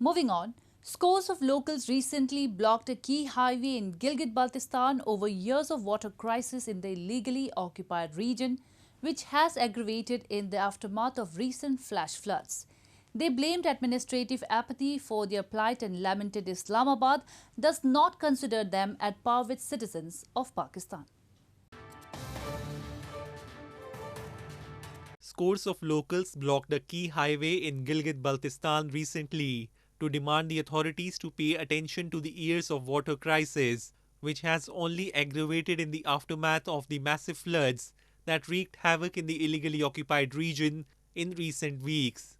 Moving on, scores of locals recently blocked a key highway in Gilgit-Baltistan over years of water crisis in the illegally occupied region, which has aggravated in the aftermath of recent flash floods. They blamed administrative apathy for their plight and lamented Islamabad does not consider them at par with citizens of Pakistan. Scores of locals blocked a key highway in Gilgit-Baltistan recently to demand the authorities to pay attention to the years of water crisis, which has only aggravated in the aftermath of the massive floods that wreaked havoc in the illegally occupied region in recent weeks.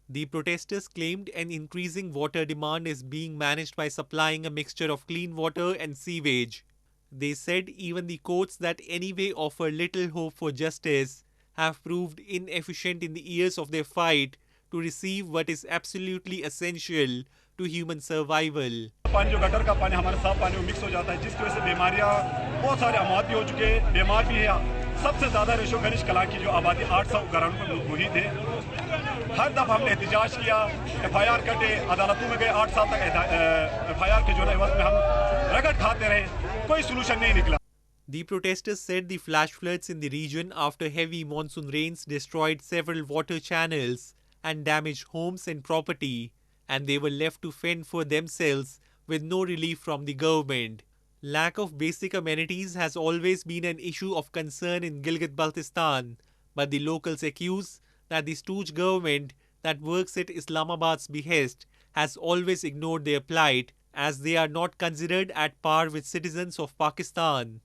The protesters claimed an increasing water demand is being managed by supplying a mixture of clean water and sewage. They said even the courts that anyway offer little hope for justice have proved inefficient in the years of their fight to receive what is absolutely essential to human survival. पानी जो gutter का पानी हमारे साफ पानी में mix हो जाता है, जिसकी वजह से बीमारियां बहुत सारे अमात भी हो चुके हैं, बीमार भी है। सबसे ज्यादा रेशो गणेश कलां की जो आबादी 800 घरानों पर मुहित है। हर दफा हमने एहतजाज किया, FIR कटे, अदालतों में गए, 8 साल तक FIR के जो एवज में हम रगड़ खाते रहे, कोई सोल्यूशन नहीं निकला। The protesters said the flash floods in the region after heavy monsoon rains destroyed several water channels and damaged homes and property, and they were left to fend for themselves with no relief from the government. Lack of basic amenities has always been an issue of concern in Gilgit-Baltistan, but the locals accuse that the stooge government that works at Islamabad's behest has always ignored their plight, as they are not considered at par with citizens of Pakistan.